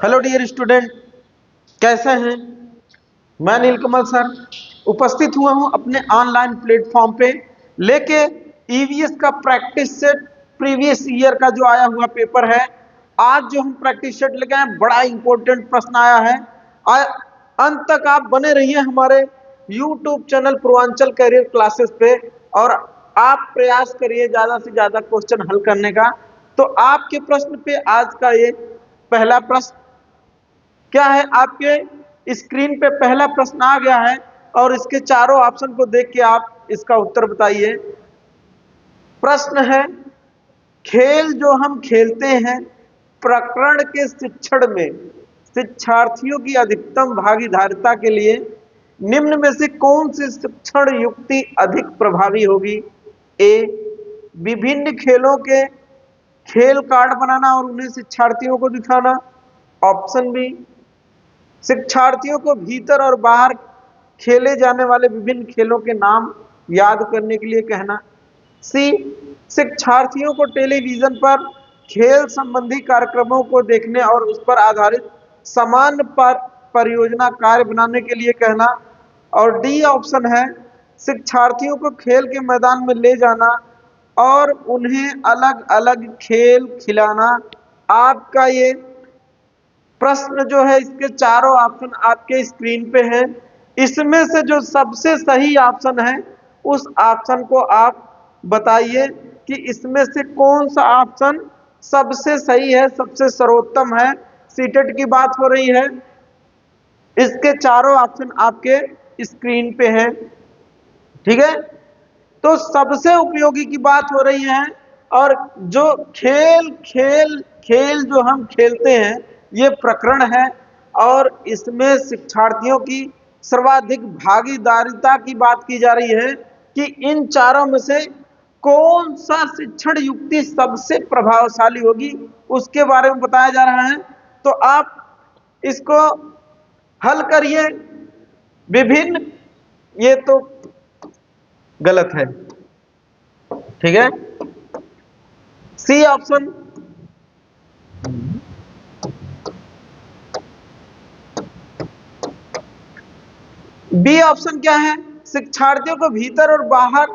Hello dear student, कैसे हैं। मैं नीलकमल सर उपस्थित हुआ हूं अपने ऑनलाइन प्लेटफॉर्म पे लेके ईवीएस का प्रैक्टिस सेट प्रीवियस ईयर का जो आया हुआ पेपर है। आज जो हम प्रैक्टिस सेट लेके आए बड़ा इंपॉर्टेंट प्रश्न आया है। अंत तक आप बने रहिए हमारे YouTube channel Purvanchal career classes पे और आप प्रयास करिए ज्यादा से ज्यादा क्वेश्चन हल करने का। तो आपके प्रश्न पे आज का ये पहला प्रश्न क्या है। आपके स्क्रीन पे पहला प्रश्न आ गया है और इसके चारों ऑप्शन को देख के आप इसका उत्तर बताइए। प्रश्न है, खेल जो हम खेलते हैं प्रकरण के शिक्षण में शिक्षार्थियों की अधिकतम भागीदारिता के लिए निम्न में से कौन सी शिक्षण युक्ति अधिक प्रभावी होगी। ए, विभिन्न खेलों के खेल कार्ड बनाना और उन्हें शिक्षार्थियों को दिखाना। ऑप्शन बी, शिक्षार्थियों को भीतर और बाहर खेले जाने वाले विभिन्न खेलों के नाम याद करने के लिए कहना। सी, शिक्षार्थियों को टेलीविजन पर खेल संबंधी कार्यक्रमों को देखने और उस पर आधारित समान पर परियोजना कार्य बनाने के लिए कहना। और डी ऑप्शन है, शिक्षार्थियों को खेल के मैदान में ले जाना और उन्हें अलग अलग खेल खिलाना। आपका ये प्रश्न जो है इसके चारों ऑप्शन आपके स्क्रीन पे हैं। इसमें से जो सबसे सही ऑप्शन है उस ऑप्शन को आप बताइए कि इसमें से कौन सा ऑप्शन सबसे सही है, सबसे सर्वोत्तम है। सीटेट की बात हो रही है, इसके चारों ऑप्शन आपके स्क्रीन पे हैं। ठीक है, तो सबसे उपयोगी की बात हो रही है और जो खेल खेल खेल जो हम खेलते हैं ये प्रकरण है और इसमें शिक्षार्थियों की सर्वाधिक भागीदारिता की बात की जा रही है कि इन चारों में से कौन सा शिक्षण युक्ति सबसे प्रभावशाली होगी उसके बारे में बताया जा रहा है। तो आप इसको हल करिए। विभिन्न, ये तो गलत है, ठीक है। सी ऑप्शन, बी ऑप्शन क्या है, शिक्षार्थियों को भीतर और बाहर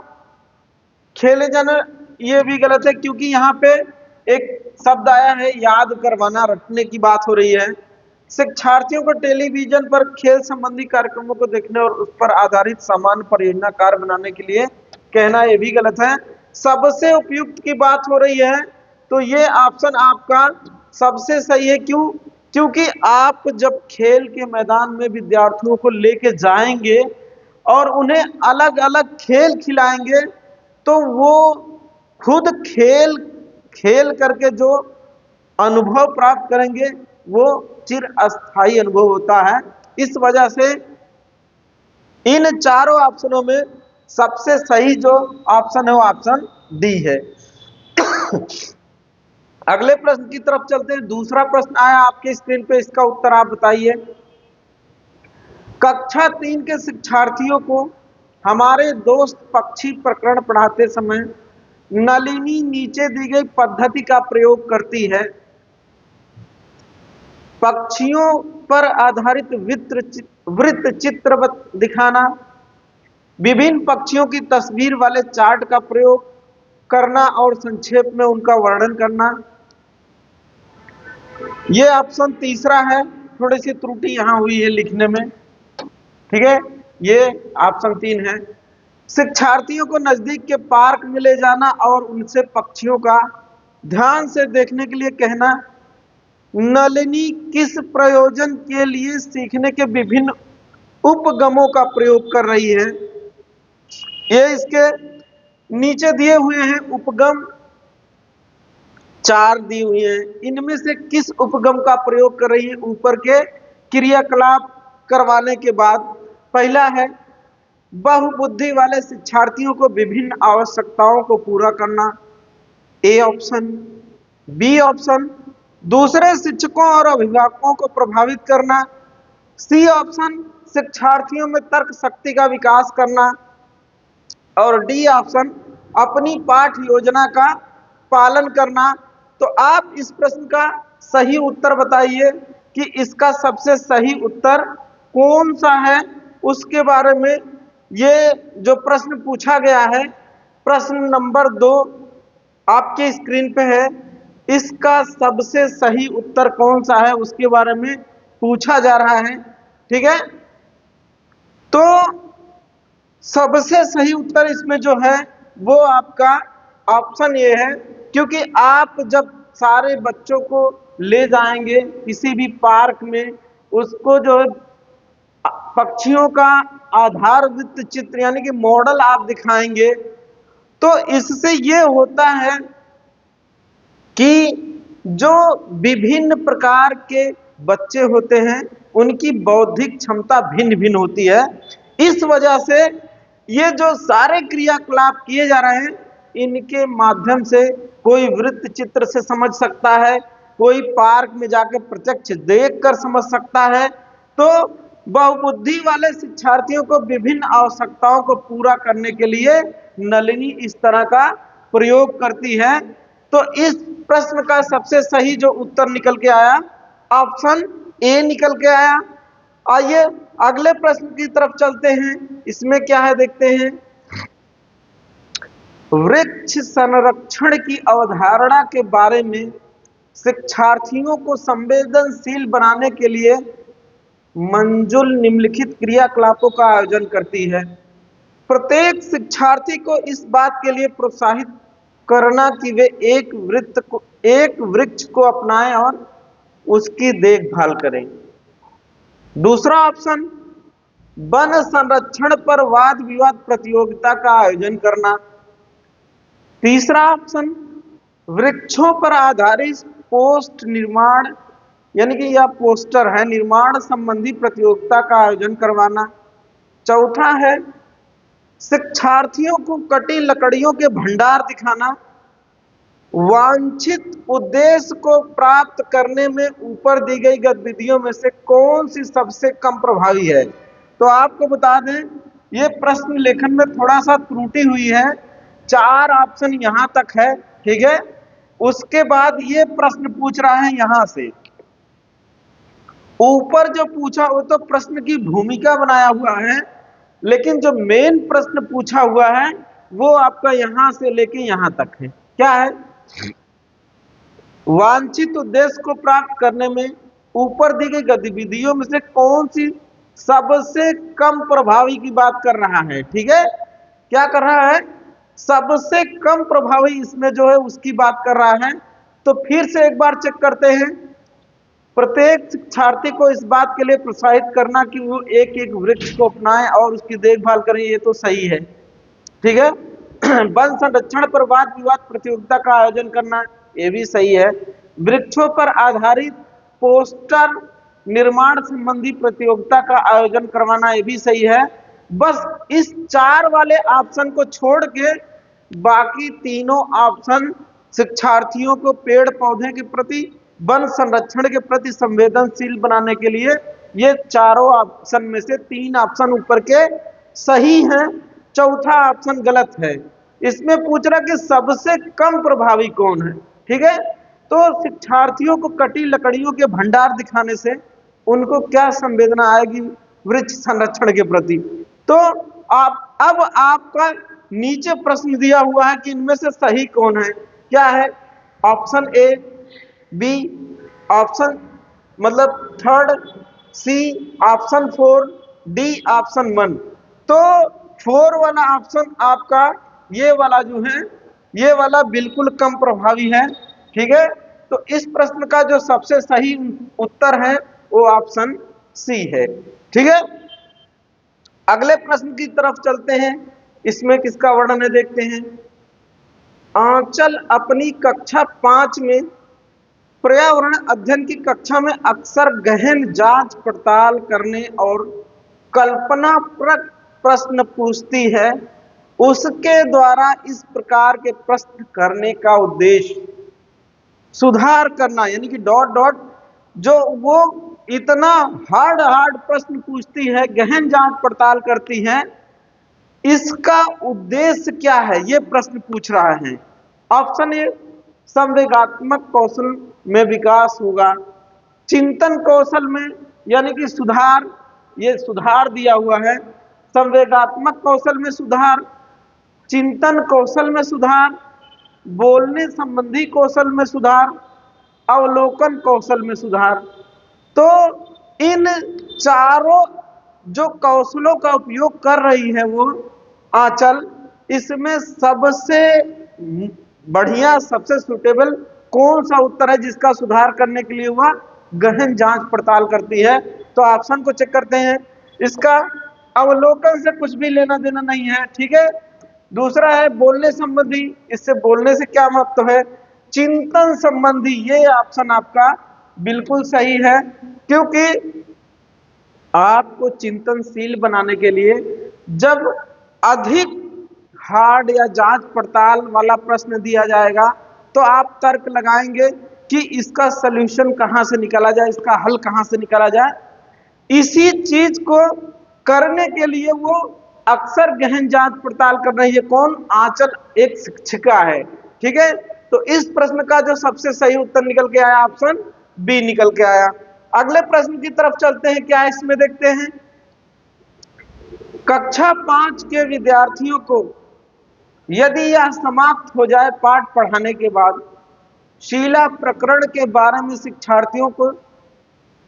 खेले जाना, ये भी गलत है क्योंकि यहाँ पे एक शब्द आया है याद करवाना, रटने की बात हो रही है। शिक्षार्थियों को टेलीविजन पर खेल संबंधी कार्यक्रमों को देखने और उस पर आधारित समान परियोजना कार्य बनाने के लिए कहना, ये भी गलत है। सबसे उपयुक्त की बात हो रही है तो ये ऑप्शन आपका सबसे सही है। क्यों? क्योंकि आप जब खेल के मैदान में विद्यार्थियों को लेके जाएंगे और उन्हें अलग अलग खेल खिलाएंगे तो वो खुद खेल खेल करके जो अनुभव प्राप्त करेंगे वो चिर अस्थायी अनुभव होता है। इस वजह से इन चारों ऑप्शनों में सबसे सही जो ऑप्शन है वो ऑप्शन डी है। अगले प्रश्न की तरफ चलते हैं। दूसरा प्रश्न आया आपके स्क्रीन पे, इसका उत्तर आप बताइए। कक्षा 3 के शिक्षार्थियों को हमारे दोस्त पक्षी प्रकरण पढ़ाते समय नलिनी नीचे दी गई पद्धति का प्रयोग करती है। पक्षियों पर आधारित वृत्त चित्र दिखाना, विभिन्न पक्षियों की तस्वीर वाले चार्ट का प्रयोग करना और संक्षेप में उनका वर्णन करना। यह ऑप्शन तीसरा है, थोड़ी सी त्रुटि यहां हुई है लिखने में, ठीक है। ये ऑप्शन 3 है। शिक्षार्थियों को नजदीक के पार्क में ले जाना और उनसे पक्षियों का ध्यान से देखने के लिए कहना। नलिनी किस प्रयोजन के लिए सीखने के विभिन्न उपगमों का प्रयोग कर रही है। ये इसके नीचे दिए हुए हैं उपगम, 4 दी हुई है। इनमें से किस उपगम का प्रयोग कर रही है ऊपर के क्रियाकलाप करवाने के बाद। पहला है बहुबुद्धि वाले शिक्षार्थियों को विभिन्न आवश्यकताओं को पूरा करना, ए ऑप्शन। बी ऑप्शन, दूसरे शिक्षकों और अभिभावकों को प्रभावित करना। सी ऑप्शन, शिक्षार्थियों में तर्क शक्ति का विकास करना। और डी ऑप्शन, अपनी पाठ योजना का पालन करना। तो आप इस प्रश्न का सही उत्तर बताइए कि इसका सबसे सही उत्तर कौन सा है, उसके बारे में ये जो प्रश्न पूछा गया है, प्रश्न नंबर 2 आपके स्क्रीन पे है। इसका सबसे सही उत्तर कौन सा है उसके बारे में पूछा जा रहा है। ठीक है, तो सबसे सही उत्तर इसमें जो है वो आपका ऑप्शन ए है, क्योंकि आप जब सारे बच्चों को ले जाएंगे किसी भी पार्क में, उसको जो है पक्षियों का आधारभूत चित्र यानी कि मॉडल आप दिखाएंगे, तो इससे ये होता है कि जो विभिन्न प्रकार के बच्चे होते हैं उनकी बौद्धिक क्षमता भिन्न भिन्न होती है। इस वजह से ये जो सारे क्रियाकलाप किए जा रहे हैं, इनके माध्यम से कोई वृत्त चित्र से समझ सकता है, कोई पार्क में जाकर प्रत्यक्ष देखकर समझ सकता है। तो बहुबुद्धि वाले शिक्षार्थियों को विभिन्न आवश्यकताओं को पूरा करने के लिए नलिनी इस तरह का प्रयोग करती है। तो इस प्रश्न का सबसे सही जो उत्तर निकल के आया, ऑप्शन ए निकल के आया। आइए अगले प्रश्न की तरफ चलते हैं। इसमें क्या है देखते हैं। वृक्ष संरक्षण की अवधारणा के बारे में शिक्षार्थियों को संवेदनशील बनाने के लिए मंजुल निम्नलिखित क्रियाकलापों का आयोजन करती है। प्रत्येक शिक्षार्थी को इस बात के लिए प्रोत्साहित करना कि वे एक वृक्ष को अपनाएं और उसकी देखभाल करें। दूसरा ऑप्शन, वन संरक्षण पर वाद विवाद प्रतियोगिता का आयोजन करना। तीसरा ऑप्शन, वृक्षों पर आधारित पोस्ट निर्माण यानी कि यह पोस्टर है निर्माण संबंधी प्रतियोगिता का आयोजन करवाना। चौथा है शिक्षार्थियों को कटी लकड़ियों के भंडार दिखाना। वांछित उद्देश्य को प्राप्त करने में ऊपर दी गई गतिविधियों में से कौन सी सबसे कम प्रभावी है। तो आपको बता दें ये प्रश्न लेखन में थोड़ा सा त्रुटि हुई है, 4 ऑप्शन यहां तक है। ठीक है, उसके बाद ये प्रश्न पूछ रहा है यहां से, ऊपर जो पूछा वो तो प्रश्न की भूमिका बनाया हुआ है, लेकिन जो मेन प्रश्न पूछा हुआ है वो आपका यहां से लेके यहां तक है। क्या है, वांछित उद्देश्य को प्राप्त करने में ऊपर दी गई गतिविधियों में से कौन सी सबसे कम प्रभावी की बात कर रहा है। ठीक है, क्या कर रहा है, सबसे कम प्रभावी इसमें जो है उसकी बात कर रहा है। तो फिर से एक बार चेक करते हैं। प्रत्येक शिक्षार्थी को इस बात के लिए प्रोत्साहित करना कि वो एक एक वृक्ष को अपनाएं और उसकी देखभाल करें, ये तो सही है। ठीक है, वन संरक्षण पर वाद विवाद प्रतियोगिता का आयोजन करना, ये भी सही है। वृक्षों पर आधारित पोस्टर निर्माण संबंधी प्रतियोगिता का आयोजन करवाना, ये भी सही है। बस इस 4 वाले ऑप्शन को छोड़ के बाकी तीनों ऑप्शन शिक्षार्थियों को पेड़ पौधे के प्रति वन संरक्षण के प्रति संवेदनशील बनाने के लिए ये चारों ऑप्शन में से 3 ऑप्शन ऊपर के सही हैं, चौथा ऑप्शन गलत है। इसमें पूछ रहा कि सबसे कम प्रभावी कौन है। ठीक है, तो शिक्षार्थियों को कटी लकड़ियों के भंडार दिखाने से उनको क्या संवेदना आएगी वृक्ष संरक्षण के प्रति। तो आप अब आपका नीचे प्रश्न दिया हुआ है कि इनमें से सही कौन है। क्या है, ऑप्शन ए, बी, ऑप्शन मतलब थर्ड, सी, ऑप्शन 4, डी, ऑप्शन 1। तो 4 वाला ऑप्शन आपका ये वाला जो है ये वाला बिल्कुल कम प्रभावी है। ठीक है, तो इस प्रश्न का जो सबसे सही उत्तर है वो ऑप्शन सी है। ठीक है, अगले प्रश्न की तरफ चलते हैं। इसमें किसका वर्णन है देखते हैं। आंचल अपनी कक्षा 5 में पर्यावरण अध्ययन की कक्षा में अक्सर गहन जांच पड़ताल करने और कल्पनाप्रक प्रश्न पूछती है। उसके द्वारा इस प्रकार के प्रश्न करने का उद्देश्य सुधार करना, यानी कि डॉट डॉट जो वो इतना हार्ड प्रश्न पूछती है, गहन जांच पड़ताल करती है, इसका उद्देश्य क्या है ये प्रश्न पूछ रहा है। ऑप्शन ए, संवेगात्मक कौशल में विकास होगा। चिंतन कौशल में यानी कि सुधार, ये सुधार दिया हुआ है। संवेगात्मक कौशल में सुधार, चिंतन कौशल में सुधार, बोलने संबंधी कौशल में सुधार, अवलोकन कौशल में सुधार। तो इन चारों जो कौशलों का उपयोग कर रही है वो आंचल, इसमें सबसे बढ़िया, सबसे सुटेबल कौन सा उत्तर है जिसका सुधार करने के लिए वह गहन जांच पड़ताल करती है? तो ऑप्शन को चेक करते हैं। इसका अवलोकन से कुछ भी लेना देना नहीं है, ठीक है। दूसरा है बोलने संबंधी, इससे बोलने से क्या महत्व है। चिंतन संबंधी, ये ऑप्शन आपका बिल्कुल सही है, क्योंकि आपको चिंतनशील बनाने के लिए जब अधिक हार्ड या जांच पड़ताल वाला प्रश्न दिया जाएगा तो आप तर्क लगाएंगे कि इसका सलूशन कहां से निकाला जाए, इसका हल कहां से निकाला जाए। इसी चीज को करने के लिए वो अक्सर गहन जांच पड़ताल कर रही है। कौन? आंचल एक शिक्षिका है, ठीक है। तो इस प्रश्न का जो सबसे सही उत्तर निकल के आया, ऑप्शन बी निकल के आया। अगले प्रश्न की तरफ चलते हैं, क्या इसमें देखते हैं। कक्षा 5 के विद्यार्थियों को यदि यह समाप्त हो जाए पाठ पढ़ाने के बाद, शीला प्रकरण के बारे में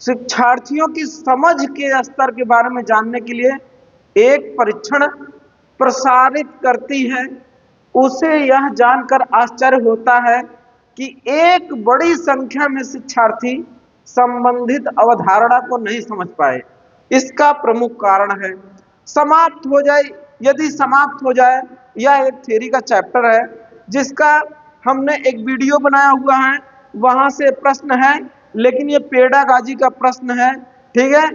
शिक्षार्थियों की समझ के स्तर के बारे में जानने के लिए एक परीक्षण प्रसारित करती है, उसे यह जानकर आश्चर्य होता है कि एक बड़ी संख्या में शिक्षार्थी संबंधित अवधारणा को नहीं समझ पाए। इसका प्रमुख कारण है समाप्त हो जाए। यदि समाप्त हो जाए, यह एक थ्योरी का चैप्टर है जिसका हमने एक वीडियो बनाया हुआ है, वहां से प्रश्न है, लेकिन ये पेडागॉजी का प्रश्न है, ठीक है।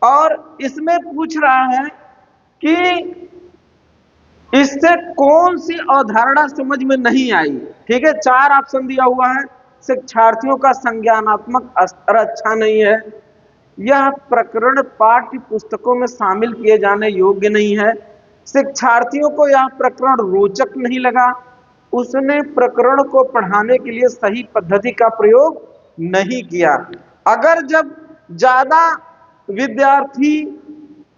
और इसमें पूछ रहा है कि इससे कौन सी अवधारणा समझ में नहीं आई, ठीक है। 4 ऑप्शन दिया हुआ है। शिक्षार्थियों का संज्ञानात्मक स्तर अच्छा नहीं है, यह प्रकरण पाठ्य पुस्तकों में शामिल किए जाने योग्य नहीं है, शिक्षार्थियों को यह प्रकरण रोचक नहीं लगा, उसने प्रकरण को पढ़ाने के लिए सही पद्धति का प्रयोग नहीं किया। अगर जब ज्यादा विद्यार्थी,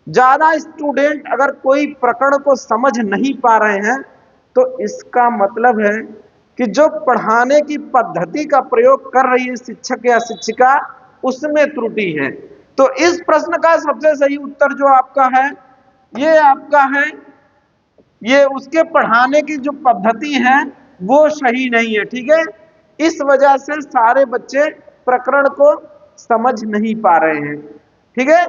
ज्यादा स्टूडेंट अगर कोई प्रकरण को समझ नहीं पा रहे हैं, तो इसका मतलब है कि जो पढ़ाने की पद्धति का प्रयोग कर रही है शिक्षक या शिक्षिका, उसमें त्रुटि है। तो इस प्रश्न का सबसे सही उत्तर जो आपका है, ये आपका है, ये उसके पढ़ाने की जो पद्धति है वो सही नहीं है, ठीक है। इस वजह से सारे बच्चे प्रकरण को समझ नहीं पा रहे हैं, ठीक है।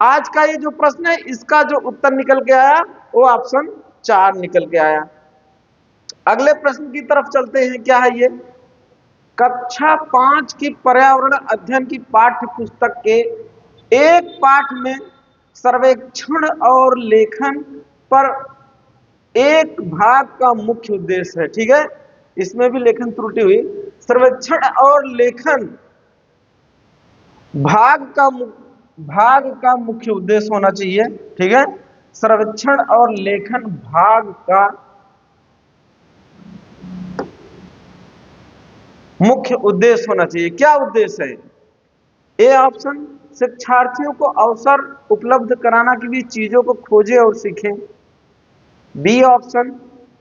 आज का ये जो प्रश्न है, इसका जो उत्तर निकल के आया वो ऑप्शन 4 निकल के आया। अगले प्रश्न की तरफ चलते हैं, क्या है ये। कक्षा 5 की पर्यावरण अध्ययन की पाठ्य पुस्तक के एक पाठ में सर्वेक्षण और लेखन पर एक भाग का मुख्य उद्देश्य है, ठीक है। इसमें भी लेखन त्रुटि हुई। सर्वेक्षण और लेखन भाग का मुख्य उद्देश्य होना चाहिए, ठीक है। सर्वेक्षण और लेखन भाग का मुख्य उद्देश्य होना चाहिए। क्या उद्देश्य है? ए ऑप्शन, शिक्षार्थियों को अवसर उपलब्ध कराना कि भी चीजों को खोजें और सीखें। बी ऑप्शन,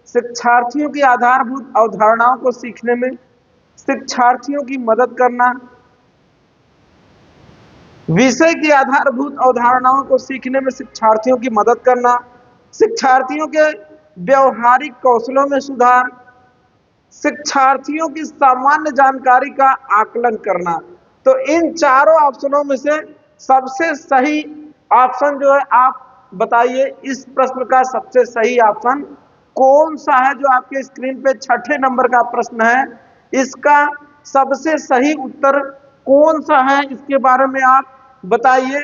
शिक्षार्थियों की आधारभूत अवधारणाओं को सीखने में शिक्षार्थियों की मदद करना। विषय की आधारभूत अवधारणाओं को सीखने में शिक्षार्थियों की मदद करना। शिक्षार्थियों के व्यवहारिक कौशलों में सुधार। शिक्षार्थियों की सामान्य जानकारी का आकलन करना। तो इन चारों ऑप्शनों में से सबसे सही ऑप्शन जो है, आप बताइए इस प्रश्न का सबसे सही ऑप्शन कौन सा है। जो आपके स्क्रीन पे 6ठे नंबर का प्रश्न है, इसका सबसे सही उत्तर कौन सा है, इसके बारे में आप बताइए।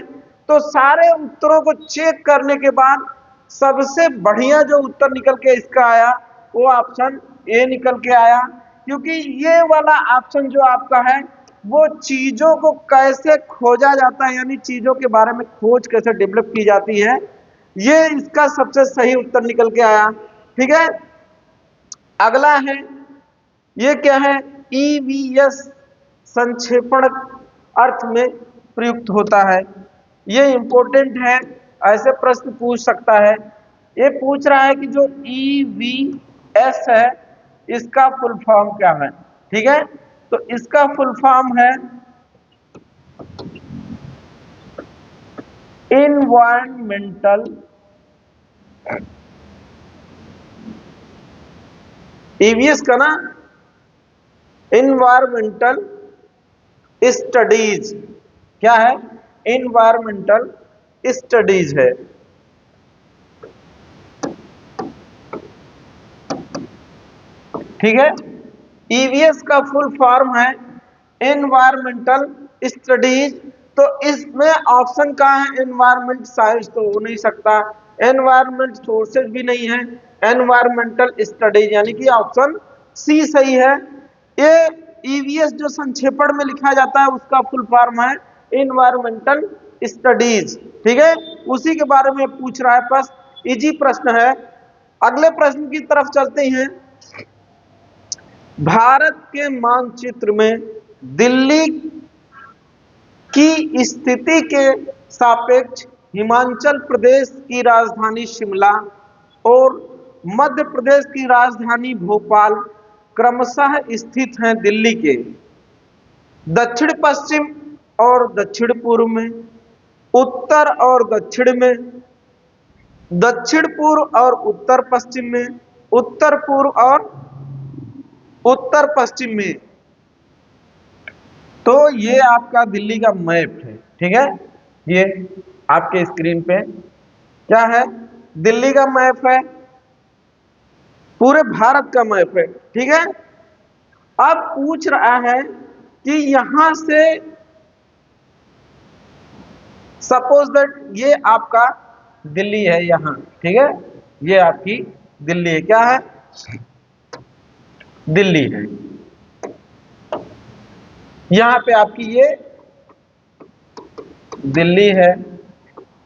तो सारे उत्तरों को चेक करने के बाद सबसे बढ़िया जो उत्तर निकल के इसका आया वो ऑप्शन ए निकल के आया, क्योंकि ये वाला ऑप्शन जो आपका है वो चीजों को कैसे खोजा जाता है, यानी चीजों के बारे में खोज कैसे डेवलप की जाती है, ये इसका सबसे सही उत्तर निकल के आया, ठीक है। अगला है, ये क्या है, ईवीएस संक्षेपण अर्थ में प्रयुक्त होता है। ये इंपॉर्टेंट है, ऐसे प्रश्न पूछ सकता है। ये पूछ रहा है कि जो EVS है इसका फुल फॉर्म क्या है। ठीक है, तो इसका फुल फॉर्म है इन्वायरमेंटल EVS का ना इन्वायरमेंटल स्टडीज। क्या है? इन्वायरमेंटल स्टडीज है। ठीक है, EVS का फुल फॉर्म है एनवायरमेंटल स्टडीज। तो इसमें ऑप्शन कहाँ है? एनवायरमेंट साइंस तो हो नहीं सकता, एनवायरमेंट सोर्सेज भी नहीं है, एनवायरमेंटल स्टडीज यानी कि ऑप्शन सी सही है। ये EVS जो संक्षेपण में लिखा जाता है उसका फुल फॉर्म है एनवायरमेंटल स्टडीज। ठीक है, उसी के बारे में पूछ रहा है, बस इजी प्रश्न है। अगले प्रश्न की तरफ चलते हैं। भारत के मानचित्र में दिल्ली की स्थिति के सापेक्ष हिमाचल प्रदेश की राजधानी शिमला और मध्य प्रदेश की राजधानी भोपाल क्रमशः स्थित हैं दिल्ली के दक्षिण पश्चिम और दक्षिण पूर्व में, उत्तर और दक्षिण में, दक्षिण पूर्व और उत्तर पश्चिम में, उत्तर पूर्व और उत्तर पश्चिम में। तो ये आपका दिल्ली का मैप है। ठीक है, ये आपके स्क्रीन पे क्या है? दिल्ली का मैप है, पूरे भारत का मैप है। ठीक है, अब पूछ रहा है कि यहां से सपोज दैट ये आपका दिल्ली है यहां। ठीक है, ये आपकी दिल्ली है। क्या है? दिल्ली है। यहां पे आपकी ये दिल्ली है।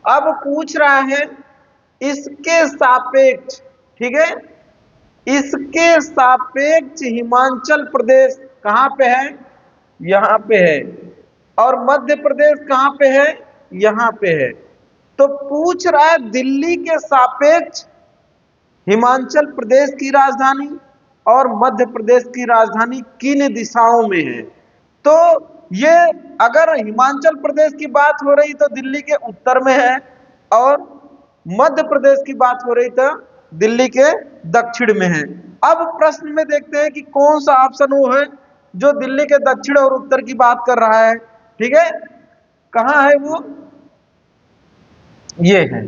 अब पूछ रहा है इसके सापेक्ष, ठीक है, इसके सापेक्ष हिमाचल प्रदेश कहां पे है? यहां पे है। और मध्य प्रदेश कहां पे है? यहां पे है। तो पूछ रहा है दिल्ली के सापेक्ष हिमाचल प्रदेश की राजधानी और मध्य प्रदेश की राजधानी किन दिशाओं में है। तो ये अगर हिमाचल प्रदेश की बात हो रही तो दिल्ली के उत्तर में है, और मध्य प्रदेश की बात हो रही तो दिल्ली के दक्षिण में है। अब प्रश्न में देखते हैं कि कौन सा ऑप्शन वो है जो दिल्ली के दक्षिण और उत्तर की बात कर रहा है। ठीक है, कहां है वो? ये है।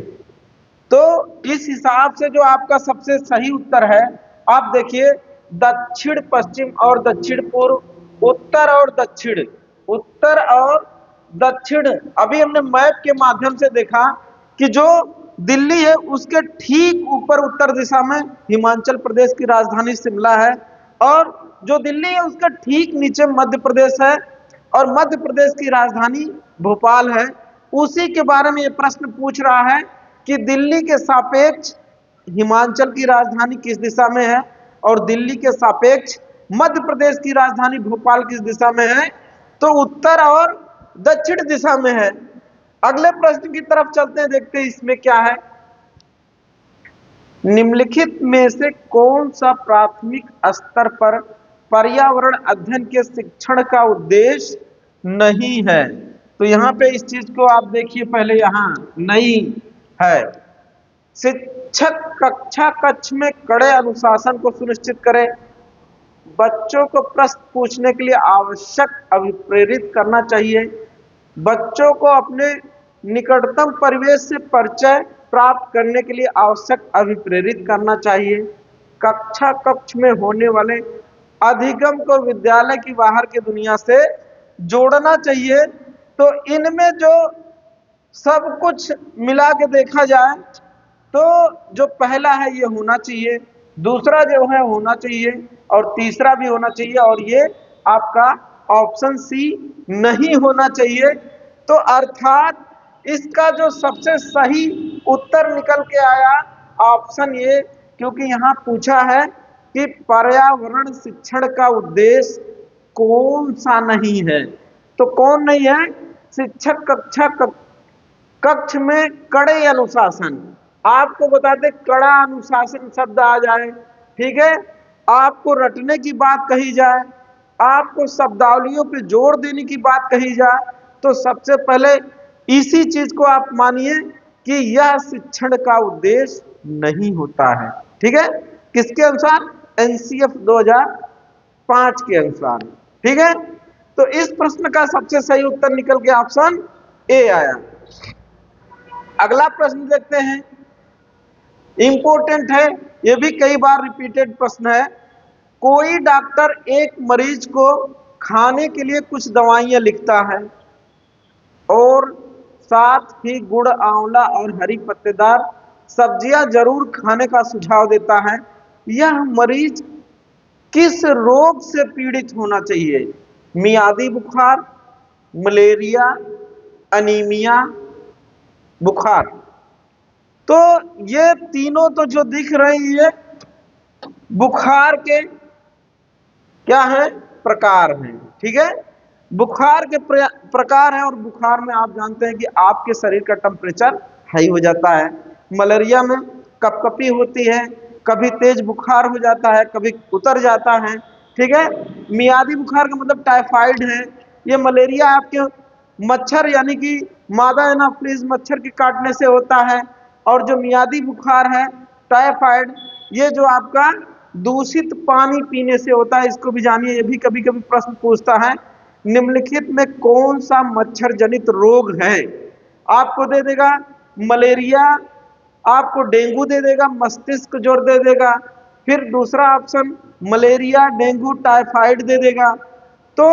तो इस हिसाब से जो आपका सबसे सही उत्तर है, आप देखिए दक्षिण पश्चिम और दक्षिण पूर्व, उत्तर और दक्षिण, उत्तर और दक्षिण। अभी हमने मैप के माध्यम से देखा कि जो दिल्ली है उसके ठीक ऊपर उत्तर दिशा में हिमाचल प्रदेश की राजधानी शिमला है, और जो दिल्ली है उसके ठीक नीचे मध्य प्रदेश है, और मध्य प्रदेश की राजधानी भोपाल है। उसी के बारे में ये प्रश्न पूछ रहा है कि दिल्ली के सापेक्ष हिमाचल की राजधानी किस दिशा में है, और दिल्ली के सापेक्ष मध्य प्रदेश की राजधानी भोपाल किस दिशा में है। तो उत्तर और दक्षिण दिशा में है। अगले प्रश्न की तरफ चलते हैं, देखते हैं इसमें क्या है। निम्नलिखित में से कौन सा प्राथमिक स्तर पर पर्यावरण अध्ययन के शिक्षण का उद्देश्य नहीं है। तो यहां पे इस चीज को आप देखिए, पहले यहां नहीं है। शिक्षक कक्षा कक्ष में कड़े अनुशासन को सुनिश्चित करें, बच्चों को प्रश्न पूछने के लिए आवश्यक अभिप्रेरित करना चाहिए, बच्चों को अपने निकटतम परिवेश से परिचय प्राप्त करने के लिए आवश्यक अभिप्रेरित करना चाहिए, कक्षा कक्ष में होने वाले अधिगम को विद्यालय की बाहर की दुनिया से जोड़ना चाहिए। तो इनमें जो सब कुछ मिला के देखा जाए तो जो पहला है ये होना चाहिए, दूसरा जो है होना चाहिए, और तीसरा भी होना चाहिए, और ये आपका ऑप्शन सी नहीं होना चाहिए। तो अर्थात इसका जो सबसे सही उत्तर निकल के आया ऑप्शन ए, क्योंकि यहां पूछा है कि पर्यावरण शिक्षण का उद्देश्य कौन सा नहीं है। तो कौन नहीं है? शिक्षक कक्ष में कड़े अनुशासन। आपको बताते कड़ा अनुशासन शब्द आ जाए, ठीक है, आपको रटने की बात कही जाए, आपको शब्दावलियों पे जोर देने की बात कही जाए, तो सबसे पहले इसी चीज को आप मानिए कि यह शिक्षण का उद्देश्य नहीं होता है। ठीक है, किसके अनुसार? एनसीएफ 2005 के अनुसार। ठीक है, तो इस प्रश्न का सबसे सही उत्तर निकल के ऑप्शन ए आया। अगला प्रश्न देखते हैं, इंपॉर्टेंट है, यह भी कई बार रिपीटेड प्रश्न है। कोई डॉक्टर एक मरीज को खाने के लिए कुछ दवाइयां लिखता है और साथ ही गुड़, आंवला और हरी पत्तेदार सब्जियां जरूर खाने का सुझाव देता है। यह मरीज किस रोग से पीड़ित होना चाहिए? मियादी बुखार, मलेरिया, अनीमिया, बुखार। तो ये तीनों तो जो दिख रही है बुखार के क्या है? प्रकार हैं। ठीक है, बुखार के प्रकार है, और बुखार में आप जानते हैं कि आपके शरीर का टेम्परेचर हाई हो जाता है। मलेरिया में कपकपी होती है, कभी तेज बुखार हो जाता है, कभी उतर जाता है। ठीक है, मियादी बुखार का मतलब टाइफाइड है। ये मलेरिया आपके मच्छर यानी कि मादा एनाफ्लीज मच्छर के काटने से होता है, और जो मियादी बुखार है टाइफाइड, ये जो आपका दूषित पानी पीने से होता है। इसको भी जानिए, ये भी कभी कभी प्रश्न पूछता है, निम्नलिखित में कौन सा मच्छर जनित रोग है? आपको दे देगा मलेरिया, आपको डेंगू दे देगा, मस्तिष्क ज्वर दे देगा, फिर दूसरा ऑप्शन मलेरिया, डेंगू, टाइफाइड दे देगा। तो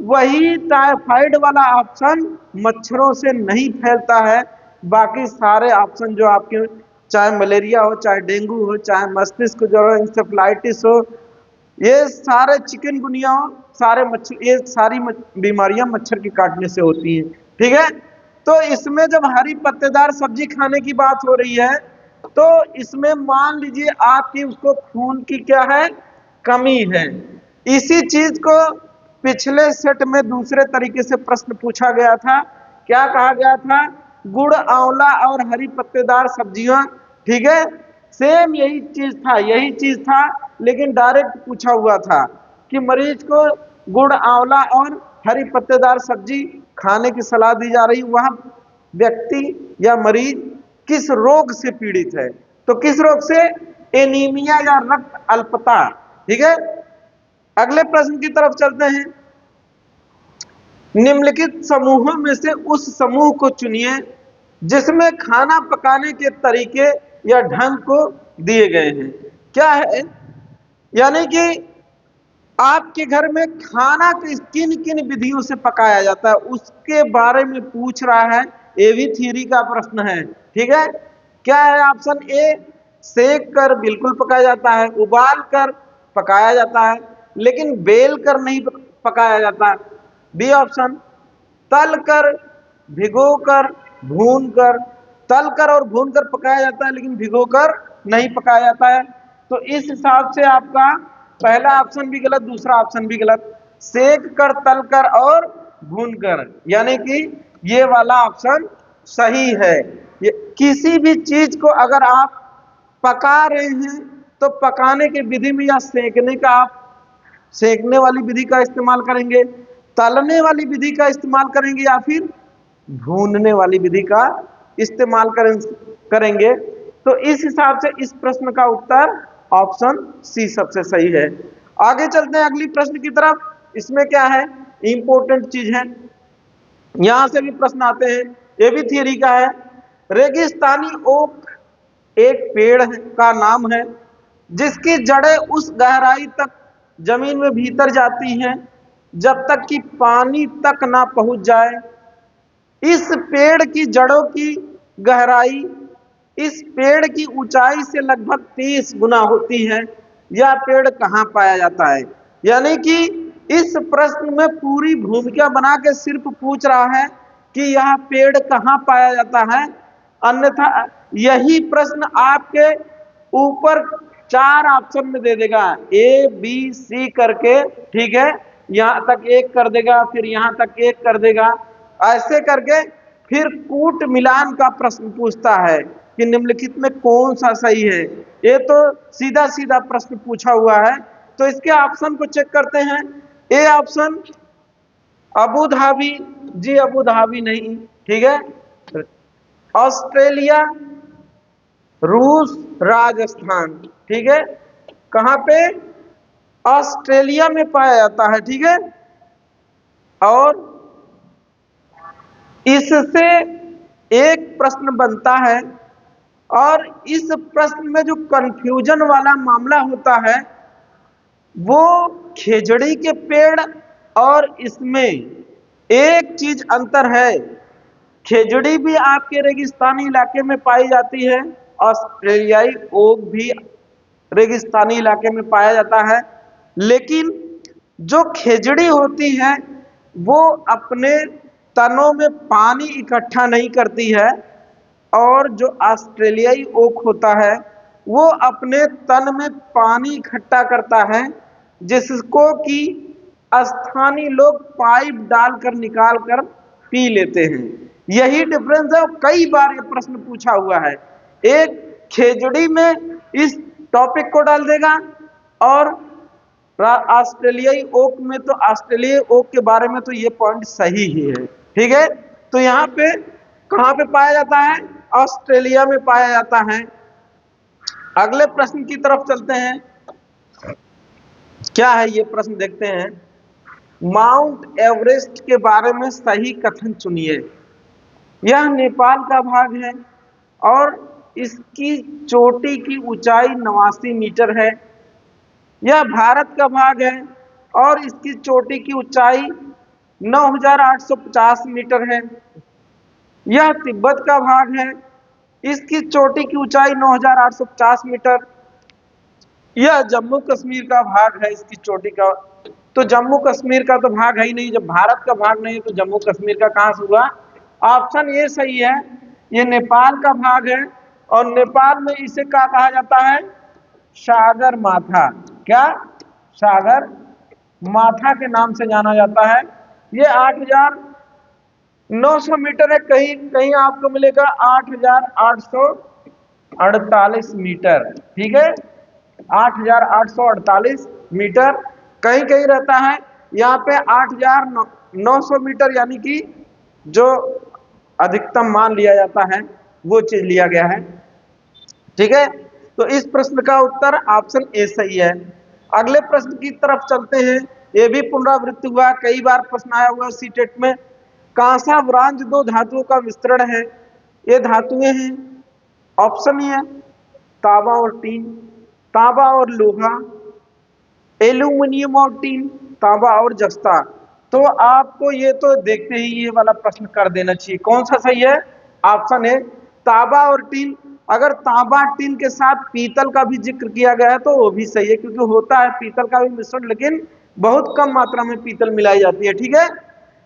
वही टाइफाइड वाला ऑप्शन मच्छरों से नहीं फैलता है। बाकी सारे ऑप्शन जो आपके, चाहे मलेरिया हो, चाहे डेंगू हो, चाहे मस्तिष्क ज्वर हो, इंसेफ्लाइटिस हो, ये सारे चिकनगुनिया हो, सारे मच्छर, ये सारी बीमारियां मच्छर के काटने से होती हैं। ठीक है, तो इसमें जब हरी पत्तेदार सब्जी खाने की बात हो रही है, तो इसमें मान लीजिए आपकी उसको खून की क्या है? कमी है। इसी चीज को पिछले सेट में दूसरे तरीके से प्रश्न पूछा गया था। क्या कहा गया था? गुड़, आंवला और हरी पत्तेदार सब्जियां। ठीक है, सेम यही चीज था, लेकिन डायरेक्ट पूछा हुआ था कि मरीज को गुड़, आंवला और हरी पत्तेदार सब्जी खाने की सलाह दी जा रही, वह व्यक्ति या मरीज किस रोग से पीड़ित है? तो किस रोग से? एनीमिया या रक्त अल्पता। ठीक है, अगले प्रश्न की तरफ चलते हैं। निम्नलिखित समूहों में से उस समूह को चुनिए जिसमें खाना पकाने के तरीके या ढंग को दिए गए हैं। क्या है? यानी कि आपके घर में खाना किन किन विधियों से पकाया जाता है, उसके बारे में पूछ रहा है। ये भी थ्योरी का प्रश्न है। ठीक है, क्या है? ऑप्शन ए, सेक कर बिल्कुल पकाया जाता है, उबाल कर पकाया जाता है, लेकिन बेल कर नहीं पकाया जाता। बी ऑप्शन, तल कर, भिगो कर, भून कर। तल कर और भून कर पकाया जाता है, लेकिन भिगो कर नहीं पकाया जाता है। तो इस हिसाब से आपका पहला ऑप्शन भी गलत, दूसरा ऑप्शन भी गलत। सेक कर, तल कर और भून कर, यानी कि ये वाला ऑप्शन सही है। ये किसी भी चीज को अगर आप पका रहे हैं तो पकाने की विधि में या सेकने का, आप सेकने वाली विधि का इस्तेमाल करेंगे, तलने वाली विधि का इस्तेमाल करेंगे, या फिर भूनने वाली विधि का इस्तेमाल करेंगे। तो इस हिसाब से इस प्रश्न का उत्तर ऑप्शन सी सबसे सही है। आगे चलते हैं अगली प्रश्न की तरफ। इसमें क्या है? इंपॉर्टेंट चीज है, यहां से भी प्रश्न आते हैं, ये भी थियरी का है। रेगिस्तानी ओक एक पेड़ का नाम है जिसकी जड़ें उस गहराई तक जमीन में भीतर जाती हैं जब तक कि पानी तक ना पहुंच जाए। इस पेड़ की जड़ों की गहराई इस पेड़ की ऊंचाई से लगभग 30 गुना होती है। यह पेड़ कहां पाया जाता है? यानी कि इस प्रश्न में पूरी भूमिका बना के सिर्फ पूछ रहा है कि यह पेड़ कहां पाया जाता है। अन्यथा यही प्रश्न आपके ऊपर 4 ऑप्शन में दे देगा, ए बी सी करके। ठीक है, यहां तक एक कर देगा, फिर यहां तक एक कर देगा, ऐसे करके फिर कूट मिलान का प्रश्न पूछता है कि निम्नलिखित में कौन सा सही है। ये तो सीधा सीधा प्रश्न पूछा हुआ है। तो इसके ऑप्शन को चेक करते हैं। ए ऑप्शन अबू धाबी, जी अबू धाबी नहीं, ठीक है। ऑस्ट्रेलिया, रूस, राजस्थान, ठीक है। कहां पे? ऑस्ट्रेलिया में पाया जाता है, ठीक है। और इससे एक प्रश्न बनता है, और इस प्रश्न में जो कंफ्यूजन वाला मामला होता है वो खेजड़ी के पेड़ और इसमें एक चीज अंतर है, खेजड़ी भी आपके रेगिस्तानी इलाके में पाई जाती है, ऑस्ट्रेलियाई ओक भी रेगिस्तानी इलाके में पाया जाता है, लेकिन जो खेजड़ी होती है वो अपने तनों में पानी इकट्ठा नहीं करती है, और जो ऑस्ट्रेलियाई ओक होता है वो अपने तन में पानी इकट्ठा करता है, जिसको कि स्थानीय लोग पाइप डालकर निकाल कर पी लेते हैं। यही डिफरेंस है। कई बार ये प्रश्न पूछा हुआ है। एक खेजड़ी में इस टॉपिक को डाल देगा, और ऑस्ट्रेलियाई ओक में तो ऑस्ट्रेलियाई ओक के बारे में तो ये पॉइंट सही ही है, ठीक है। तो यहाँ पे कहां पे पाया जाता है? ऑस्ट्रेलिया में पाया जाता है। अगले प्रश्न की तरफ चलते हैं। क्या है ये प्रश्न, देखते हैं। माउंट एवरेस्ट के बारे में सही कथन चुनिए। यह नेपाल का भाग है और इसकी चोटी की ऊंचाई 89 मीटर है। यह भारत का भाग है और इसकी चोटी की ऊंचाई 9850 मीटर है। यह तिब्बत का भाग है, इसकी चोटी की ऊंचाई 9850 मीटर। यह जम्मू कश्मीर का भाग है, इसकी चोटी का, तो जम्मू कश्मीर का तो भाग है ही नहीं। जब भारत का भाग नहीं है तो जम्मू कश्मीर का कहां से हुआ? ऑप्शन ये सही है, ये नेपाल का भाग है, और नेपाल में इसे क्या कहा जाता है? सागर माथा। क्या? सागर माथा के नाम से जाना जाता है। ये 8900 मीटर है, कहीं कहीं आपको मिलेगा 8848 मीटर, ठीक है। 8848 मीटर कहीं कहीं रहता है। यहाँ पे 8900 मीटर यानी कि जो अधिकतम मान लिया जाता है वो चीज लिया गया है, ठीक है। तो इस प्रश्न का उत्तर ऑप्शन ए सही है। अगले प्रश्न की तरफ चलते हैं। ये भी पुनरावृत्ति हुआ, कई बार प्रश्न आया हुआ सीटेट में। कांसा ब्रांज दो धातुओं का मिश्रण है। ये धातुएं हैं, ऑप्शन ये है, तांबा और टीन, तांबा और लोहा, एल्यूमिनियम और टीन, तांबा और जस्ता। तो आपको ये तो देखते ही ये वाला प्रश्न कर देना चाहिए। कौन सा सही है? ऑप्शन है तांबा और टीन। अगर तांबा टीन के साथ पीतल का भी जिक्र किया गया है तो वो भी सही है, क्योंकि होता है पीतल का भी मिश्रण, लेकिन बहुत कम मात्रा में पीतल मिलाई जाती है, ठीक है।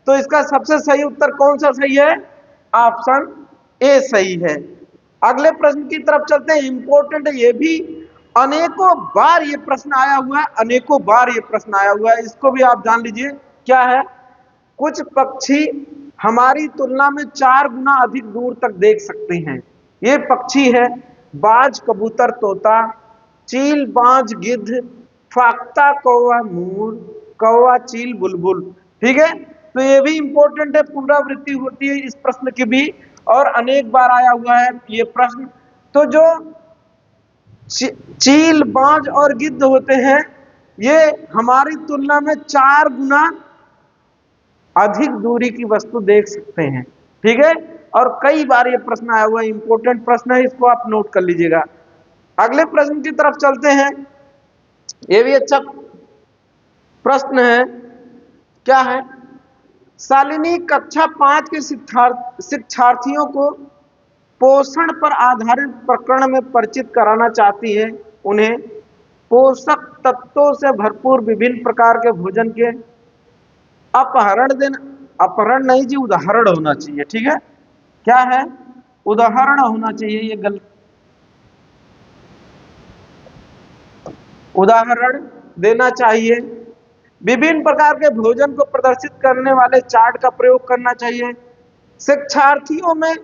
तो इसका सबसे सही उत्तर कौन सा सही है? ऑप्शन ए सही है। अगले प्रश्न की तरफ चलते हैं। इंपॉर्टेंट है ये भी, अनेकों बार ये प्रश्न आया हुआ है, अनेकों बार ये प्रश्न आया हुआ है, इसको भी आप जान लीजिए। क्या है? कुछ पक्षी हमारी तुलना में 4 गुना अधिक दूर तक देख सकते हैं। ये पक्षी है बाज, कबूतर, तोता, चील, बाज, गिद्ध, फाख्ता, कौवा, मोर, कौवा, चील, बुलबुल, ठीक है। तो ये भी इंपॉर्टेंट है, पुनरावृत्ति होती है इस प्रश्न की भी, और अनेक बार आया हुआ है ये प्रश्न। तो जो चील, बाज और गिद्ध होते हैं ये हमारी तुलना में 4 गुना अधिक दूरी की वस्तु देख सकते हैं, ठीक है। और कई बार ये प्रश्न आया हुआ है, इंपॉर्टेंट प्रश्न है, इसको आप नोट कर लीजिएगा। अगले प्रश्न की तरफ चलते हैं। ये भी अच्छा प्रश्न है। क्या है? शालिनी कक्षा 5 के शिक्षार्थियों को पोषण पर आधारित प्रकरण में परिचित कराना चाहती है। उन्हें पोषक तत्वों से भरपूर विभिन्न प्रकार के भोजन के अपहरण देना, अपहरण नहीं जी, उदाहरण होना चाहिए, ठीक है। क्या है? उदाहरण होना चाहिए, ये गलत, उदाहरण देना चाहिए। विभिन्न प्रकार के भोजन को प्रदर्शित करने वाले चार्ट का प्रयोग करना चाहिए। शिक्षार्थियों में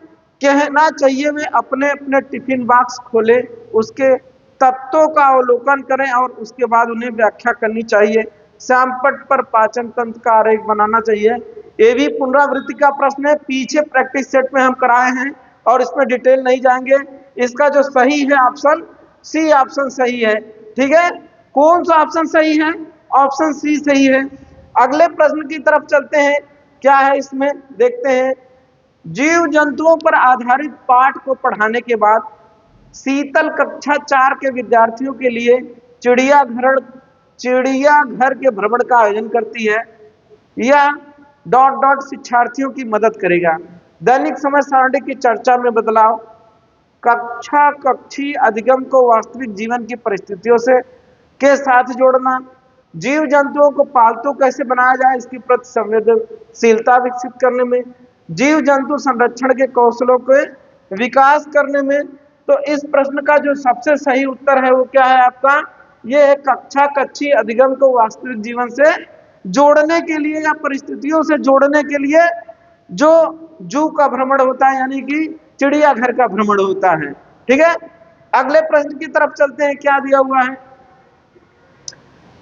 कहना चाहिए वे अपने अपने टिफिन बॉक्स खोलें, उसके तत्वों का अवलोकन करें और उसके बाद उन्हें व्याख्या करनी चाहिए। श्यामपट्ट पर पाचन तंत्र का आरेख बनाना चाहिए। ये भी पुनरावृत्ति का प्रश्न है, पीछे प्रैक्टिस सेट में हम कराए हैं और इसमें डिटेल नहीं जाएंगे। इसका जो सही है ऑप्शन सी ऑप्शन सही है। ठीक है, कौन सा ऑप्शन सही है? ऑप्शन सी सही है। अगले प्रश्न की तरफ चलते हैं, क्या है इसमें देखते हैं। जीव जंतुओं पर आधारित पाठ को पढ़ाने के बाद शीतल कक्षा 4 के विद्यार्थियों के लिए चिड़ियाघर के भ्रमण का आयोजन करती है। यह डॉट डॉट शिक्षार्थियों की मदद करेगा। दैनिक समय सारणी की चर्चा में बदलाव, कक्षा कक्षी अधिगम को वास्तविक जीवन की परिस्थितियों से के साथ जोड़ना, जीव जंतुओं को पालतू कैसे बनाया जाए इसकी प्रति संवेदनशीलता विकसित करने में, जीव जंतु संरक्षण के कौशलों के विकास करने में। तो इस प्रश्न का जो सबसे सही उत्तर है वो क्या है आपका? ये है कक्षा कक्षी अधिगम को वास्तविक जीवन से जोड़ने के लिए या परिस्थितियों से जोड़ने के लिए जो जू का भ्रमण होता है, यानी कि चिड़ियाघर का भ्रमण होता है। ठीक है, अगले प्रश्न की तरफ चलते हैं, क्या दिया हुआ है।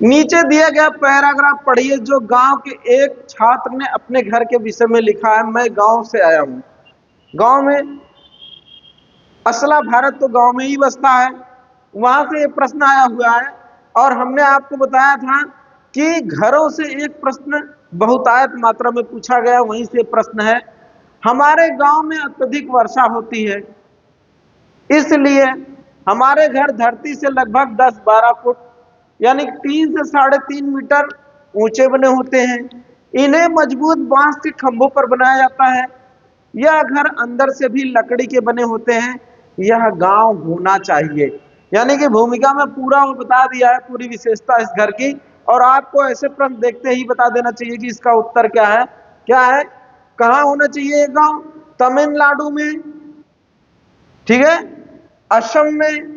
नीचे दिया गया पैराग्राफ पढ़िए जो गांव के एक छात्र ने अपने घर के विषय में लिखा है। मैं गांव से आया हूं। गांव में असला भारत तो गांव में ही बसता है, वहां से ये प्रश्न आया हुआ है। और हमने आपको बताया था कि घरों से एक प्रश्न बहुतायत मात्रा में पूछा गया, वहीं से प्रश्न है। हमारे गांव में अत्यधिक वर्षा होती है, इसलिए हमारे घर धरती से लगभग 10-12 फुट यानी 3 से 3.5 मीटर ऊंचे बने होते हैं। इन्हें मजबूत बांस के खंभों पर बनाया जाता है। यह घर अंदर से भी लकड़ी के बने होते हैं। यह गांव होना चाहिए, यानी कि भूमिका में पूरा वो बता दिया है, पूरी विशेषता इस घर की। और आपको ऐसे प्रश्न देखते ही बता देना चाहिए कि इसका उत्तर क्या है। क्या है, कहां होना चाहिए ये गांव? तमिलनाडु में, ठीक है, असम में,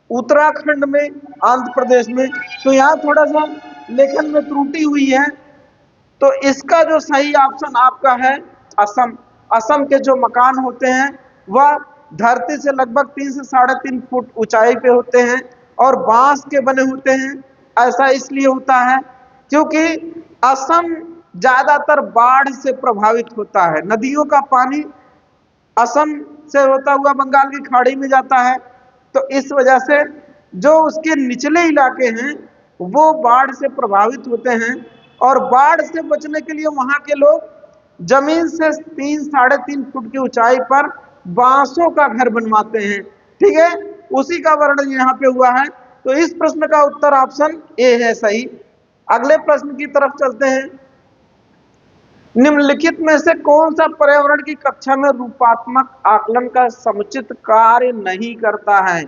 उत्तराखंड में, आंध्र प्रदेश में। तो यहां थोड़ा सा लेखन में त्रुटि हुई है, तो इसका जो सही ऑप्शन आपका है असम। असम के जो मकान होते हैं वह धरती से लगभग 3 से 3.5 फुट ऊंचाई पे होते हैं और बांस के बने होते हैं। ऐसा इसलिए होता है क्योंकि असम ज्यादातर बाढ़ से प्रभावित होता है। नदियों का पानी असम से होता हुआ बंगाल की खाड़ी में जाता है, तो इस वजह से जो उसके निचले इलाके हैं वो बाढ़ से प्रभावित होते हैं। और बाढ़ से बचने के लिए वहां के लोग जमीन से 3-3.5 फुट की ऊंचाई पर बांसों का घर बनवाते हैं। ठीक है, उसी का वर्णन यहाँ पे हुआ है। तो इस प्रश्न का उत्तर ऑप्शन ए है सही। अगले प्रश्न की तरफ चलते हैं। निम्नलिखित में से कौन सा पर्यावरण की कक्षा में रूपात्मक आकलन का समुचित कार्य नहीं करता है?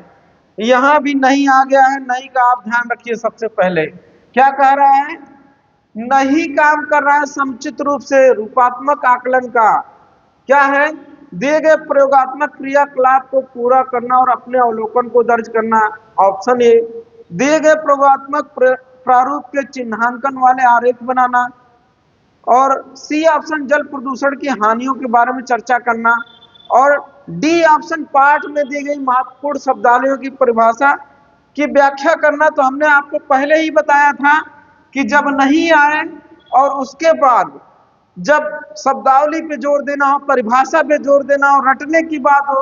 यहां भी नहीं आ गया है, नहीं का आप ध्यान रखिए। सबसे पहले क्या कह रहा है? नहीं काम कर रहा है समुचित रूप से रूपात्मक आकलन का। क्या है? दिए गए प्रयोगात्मक क्रियाकलाप को पूरा करना और अपने अवलोकन को दर्ज करना, ऑप्शन ए। दिए गए प्रयोगात्मक प्रारूप के चिन्हांकन वाले आरेख बनाना, और सी ऑप्शन जल प्रदूषण की हानियों के बारे में चर्चा करना, और डी ऑप्शन पाठ में दी गई महत्वपूर्ण शब्दावलियों की परिभाषा की व्याख्या करना। तो हमने आपको पहले ही बताया था कि जब नहीं आए और उसके बाद जब शब्दावली पे जोर देना हो, परिभाषा पे जोर देना हो, रटने की बात हो,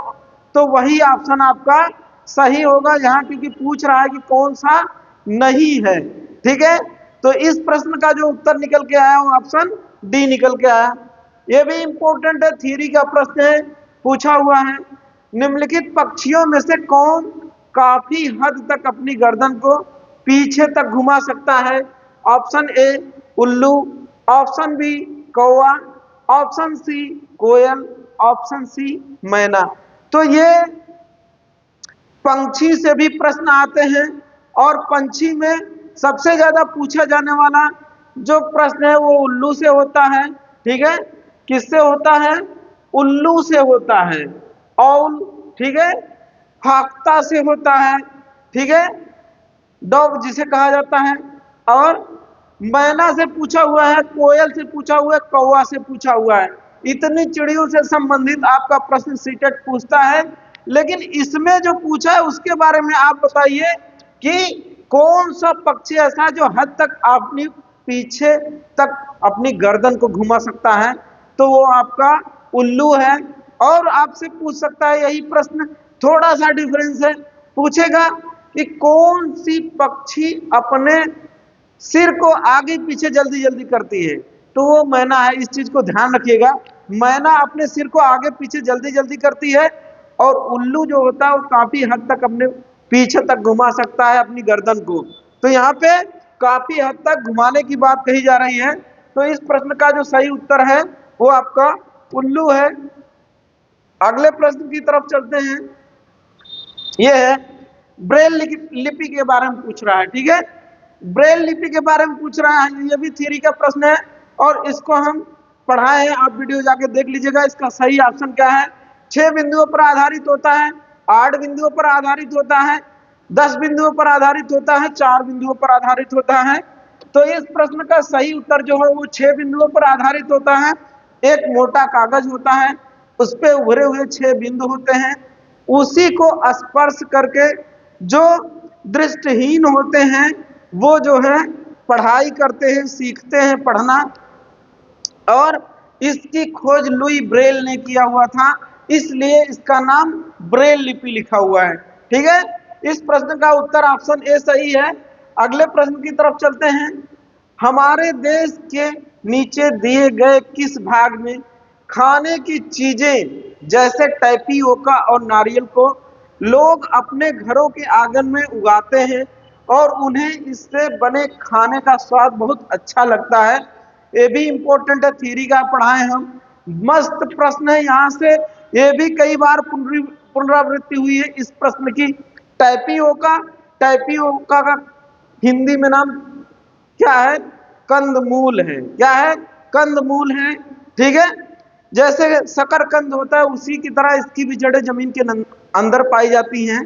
तो वही ऑप्शन आपका सही होगा यहाँ, क्योंकि पूछ रहा है कि कौन सा नहीं है। ठीक है, तो इस प्रश्न का जो उत्तर निकल के आया वो ऑप्शन डी निकल के आया। ये भी इंपॉर्टेंट है, थ्योरी का प्रश्न है, पूछा हुआ है। निम्नलिखित पक्षियों में से कौन काफी हद तक अपनी गर्दन को पीछे तक घुमा सकता है? ऑप्शन ए उल्लू, ऑप्शन बी कौवा, ऑप्शन सी कोयल, ऑप्शन सी मैना। तो ये पंछी से भी प्रश्न आते हैं, और पंछी में सबसे ज्यादा पूछा जाने वाला जो प्रश्न है वो उल्लू से होता है। ठीक है, किससे होता है? उल्लू से होता है। औल, ठीक है, फाख्ता से होता है। ठीक है, डॉग जिसे कहा जाता है, और मैना से पूछा हुआ है, कोयल से पूछा हुआ है, कौवा से पूछा हुआ है। इतनी चिड़ियों से संबंधित आपका प्रश्न सीटेट पूछता है, लेकिन इसमें जो पूछा है उसके बारे में आप बताइए कि कौन सा पक्षी ऐसा है जो हद तक अपनी पीछे तक अपनी गर्दन को घुमा सकता है, तो वो आपका उल्लू है। और आपसे पूछ सकता है यही प्रश्न, थोड़ा सा डिफरेंस है, पूछेगा कि कौन सी पक्षी अपने सिर को आगे पीछे जल्दी जल्दी करती है, तो वो मैना है। इस चीज को ध्यान रखिएगा, मैना अपने सिर को आगे पीछे जल्दी जल्दी करती है, और उल्लू जो होता है वो काफी हद तक अपने पीछे तक घुमा सकता है अपनी गर्दन को। तो यहाँ पे काफी हद तक घुमाने की बात कही जा रही है, तो इस प्रश्न का जो सही उत्तर है वो आपका उल्लू है। अगले प्रश्न की तरफ चलते हैं। यह है ब्रेल लिपि के बारे में पूछ रहा है, ठीक है। ब्रेल लिपि के बारे में पूछ रहा है, ये भी थ्योरी का प्रश्न है और इसको हम पढ़ाए हैं, आप वीडियो जाके देख लीजिएगा। इसका सही ऑप्शन क्या है? 6 बिंदुओं पर आधारित होता है, 8 बिंदुओं पर आधारित होता है, 10 बिंदुओं पर आधारित होता है, 4 बिंदुओं पर आधारित होता है। तो इस प्रश्न का सही उत्तर जो है वो 6 बिंदुओं पर आधारित होता है। एक मोटा कागज होता है, उस पे उभरे हुए 6 बिंदु होते हैं, उसी को स्पर्श करके जो दृष्टिहीन होते हैं वो जो है पढ़ाई करते हैं, सीखते हैं पढ़ना। और इसकी खोज लुई ब्रेल ने किया हुआ था, इसलिए इसका नाम ब्रेल लिपि लिखा हुआ है, ठीक है। इस प्रश्न का उत्तर ऑप्शन ए सही है। अगले प्रश्न की तरफ चलते हैं। हमारे देश के नीचे दिए गए किस भाग में खाने की चीजें जैसे टैपियोका और नारियल को लोग अपने घरों के आंगन में उगाते हैं और उन्हें इससे बने खाने का स्वाद बहुत अच्छा लगता है? ये भी इंपॉर्टेंट है, थ्योरी का पढ़ाए हम। मस्त प्रश्न है, यहाँ से ये भी कई बार पुनरावृत्ति हुई है इस प्रश्न की। टैपियोका, टैपियोका का हिंदी में नाम क्या है? कंदमूल है। क्या है? कंदमूल है, ठीक है। जैसे शकरकंद होता है उसी की तरह इसकी भी जड़ें जमीन के अंदर पाई जाती हैं।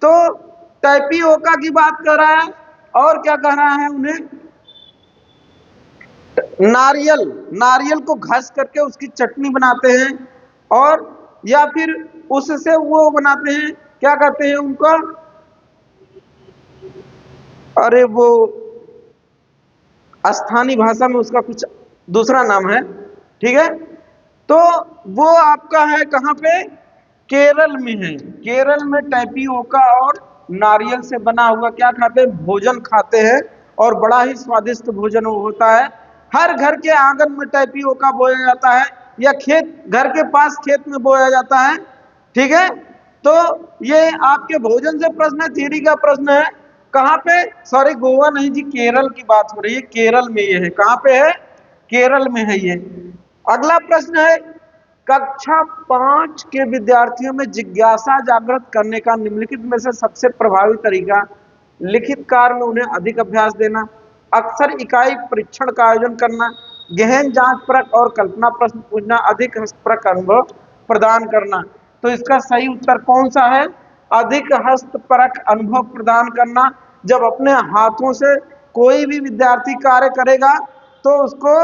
तो टैपियोका की बात कर रहा है, और क्या कह रहा है उन्हें? नारियल, नारियल को घस करके उसकी चटनी बनाते हैं, और या फिर उससे वो बनाते हैं, क्या कहते हैं उनको? अरे वो स्थानीय भाषा में उसका कुछ दूसरा नाम है, ठीक है। तो वो आपका है कहां पे? केरल में है। केरल में टैपियोका और नारियल से बना हुआ क्या खाते हैं? भोजन खाते हैं, और बड़ा ही स्वादिष्ट भोजन वो होता है। हर घर के आंगन में टैपियोका बोया जाता है, या खेत, घर के पास खेत में बोया जाता है, ठीक है। तो ये आपके भोजन से प्रश्न है, थ्योरी का प्रश्न है। कहां पे? सॉरी, गोवा नहीं जी, केरल की बात हो रही है, केरल में ये है। कहां पे है? केरल में है ये। अगला प्रश्न है, कक्षा 5 के विद्यार्थियों में जिज्ञासा जागृत करने का निम्नलिखित में से सबसे प्रभावी तरीका? लिखित कार्य में उन्हें अधिक अभ्यास देना, अक्सर इकाई परीक्षण का आयोजन करना, गहन जांच परख और कल्पना प्रश्न पूछना, अधिक हस्तपरक अनुभव प्रदान करना। तो इसका सही उत्तर कौन सा है? अधिक हस्तपरक अनुभव प्रदान करना। जब अपने हाथों से कोई भी विद्यार्थी कार्य करेगा तो उसको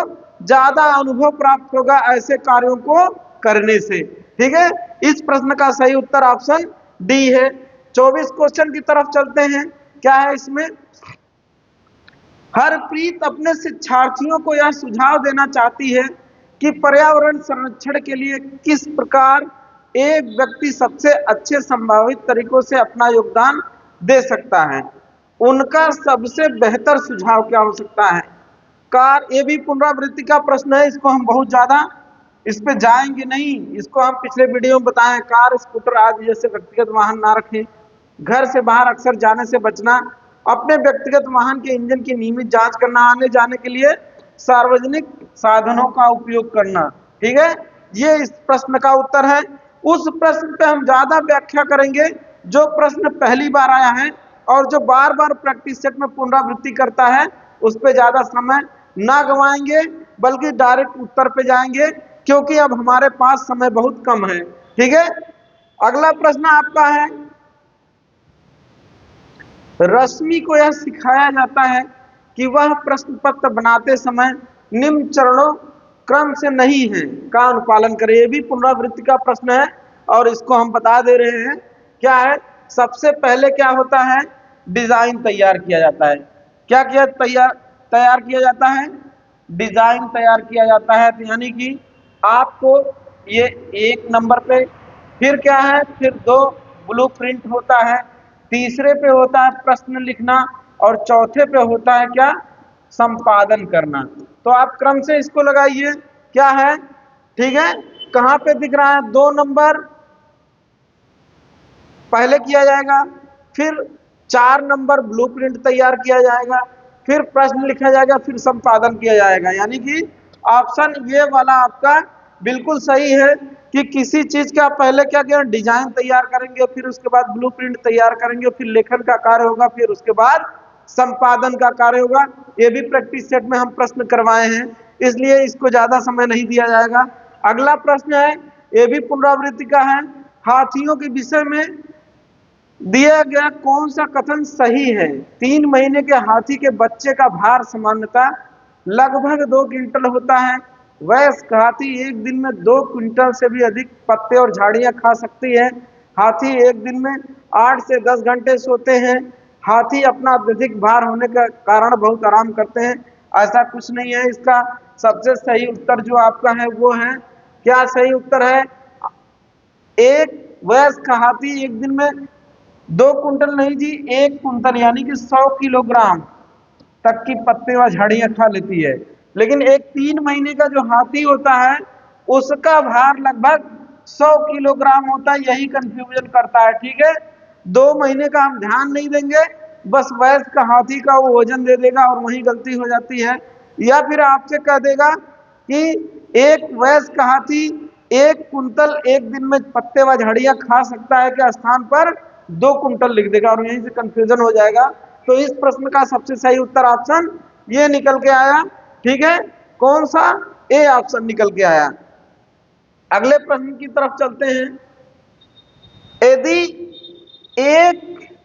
ज्यादा अनुभव प्राप्त होगा ऐसे कार्यों को करने से, ठीक है। इस प्रश्न का सही उत्तर ऑप्शन डी है। 24 क्वेश्चन की तरफ चलते हैं। क्या है इसमें? हरप्रीत अपने शिक्षार्थियों को यह सुझाव देना चाहती है कि पर्यावरण संरक्षण के लिए किस प्रकार एक व्यक्ति सबसे अच्छे संभावित तरीकों से अपना योगदान दे सकता है। उनका सबसे बेहतर सुझाव क्या हो सकता है? कार, ये भी पुनरावृत्ति का प्रश्न है, इसको हम बहुत ज्यादा इस पे जाएंगे नहीं, इसको हम पिछले वीडियो में बताएं। कार, स्कूटर आदि जैसे व्यक्तिगत वाहन ना रखें, घर से बाहर अक्सर जाने से बचना, अपने व्यक्तिगत वाहन के इंजन की नियमित जांच करना, आने जाने के लिए सार्वजनिक साधनों का उपयोग करना, ठीक है। ये इस प्रश्न का उत्तर है। उस प्रश्न पे हम ज्यादा व्याख्या करेंगे जो प्रश्न पहली बार आया है, और जो बार बार प्रैक्टिस सेट में पुनरावृत्ति करता है उस पर ज्यादा समय ना गवाएंगे, बल्कि डायरेक्ट उत्तर पे जाएंगे, क्योंकि अब हमारे पास समय बहुत कम है, ठीक है। अगला प्रश्न आपका है, रश्मि को यह सिखाया जाता है कि वह प्रश्न पत्र बनाते समय निम्न चरणों क्रम से नहीं है का अनुपालन करें। ये भी पुनरावृत्ति का प्रश्न है और इसको हम बता दे रहे हैं। क्या है, सबसे पहले क्या होता है, डिजाइन तैयार किया जाता है। क्या किया तैयार किया जाता है, डिजाइन तैयार किया जाता है। तो यानी कि आपको ये 1 नंबर पे, फिर क्या है, फिर 2 ब्लूप्रिंट होता है, तीसरे पे होता है प्रश्न लिखना और चौथे पे होता है क्या, संपादन करना। तो आप क्रम से इसको लगाइए। क्या है, ठीक है, कहां पे दिख रहा है, 2 नंबर पहले किया जाएगा, फिर 4 नंबर ब्लूप्रिंट तैयार किया जाएगा, फिर प्रश्न लिखा जाएगा, फिर संपादन किया जाएगा। यानी कि ऑप्शन ये वाला आपका बिल्कुल सही है कि किसी चीज का पहले क्या किया, डिजाइन तैयार करेंगे, फिर उसके बाद ब्लूप्रिंट तैयार करेंगे, फिर लेखन का कार्य होगा, फिर उसके बाद संपादन का कार्य होगा। ये भी प्रैक्टिस सेट में हम प्रश्न करवाए हैं, इसलिए इसको ज्यादा समय नहीं दिया जाएगा। अगला प्रश्न है, ये भी पुनरावृत्ति का है। हाथियों के विषय में दिया गया कौन सा कथन सही है। 3 महीने के हाथी के बच्चे का भार सामान्यतः लगभग 2 क्विंटल होता है। वयस्क हाथी एक दिन में 2 क्विंटल से भी अधिक पत्ते और झाड़ियां खा सकती है। हाथी एक दिन में 8 से 10 घंटे सोते हैं। हाथी अपना अत्यधिक भार होने के कारण बहुत आराम करते हैं। ऐसा कुछ नहीं है। इसका सबसे सही उत्तर जो आपका है वो है, क्या सही उत्तर है, एक वयस्क हाथी एक दिन में 2 कुंटल नहीं जी, 1 कुंटल यानी कि 100 किलोग्राम तक की पत्ते व झाड़ियां खा लेती है। लेकिन एक 3 महीने का जो हाथी होता है उसका भार लगभग 100 किलोग्राम होता है। यही कंफ्यूजन करता है। ठीक है, 2 महीने का हम ध्यान नहीं देंगे, बस वयस्क हाथी का वो वजन दे देगा और वही गलती हो जाती है। या फिर आपसे कह देगा कि एक वयस्क हाथी 1 कुंटल एक दिन में पत्ते व झाड़ियां खा सकता है के स्थान पर 2 कुंटल लिख देगा और यहीं से कंफ्यूजन हो जाएगा। तो इस प्रश्न का सबसे सही उत्तर ऑप्शन ये निकल के आया। ठीक है, कौन सा, ए ऑप्शन निकल के आया। अगले प्रश्न की तरफ चलते हैं। यदि 1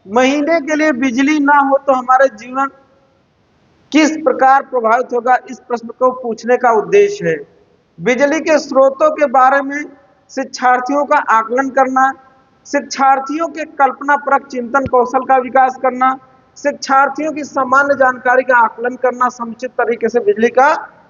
महीने के लिए बिजली ना हो तो हमारे जीवन किस प्रकार प्रभावित होगा, इस प्रश्न को पूछने का उद्देश्य है। बिजली के स्रोतों के बारे में शिक्षार्थियों का आकलन करना, शिक्षार्थियों के कल्पनापरक चिंतन कौशल का विकास करना, शिक्षार्थियों की सामान्य जानकारी का आकलन करना, समुचित तरीके से बिजली का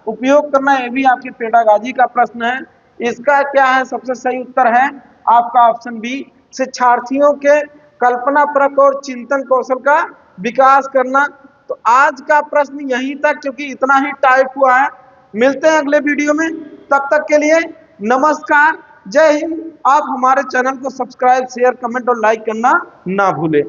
उपयोग करना। यह भी आपकी पेडागॉजी का प्रश्न है। इसका क्या है, सबसे सही उत्तर है आपका ऑप्शन बी, शिक्षार्थियों के कल्पनापरक और चिंतन कौशल का विकास करना। तो आज का प्रश्न यहीं तक, क्योंकि इतना ही टाइप हुआ है। मिलते हैं अगले वीडियो में, तब तक के लिए नमस्कार, जय हिंद। आप हमारे चैनल को सब्सक्राइब, शेयर, कमेंट और लाइक करना ना भूलें।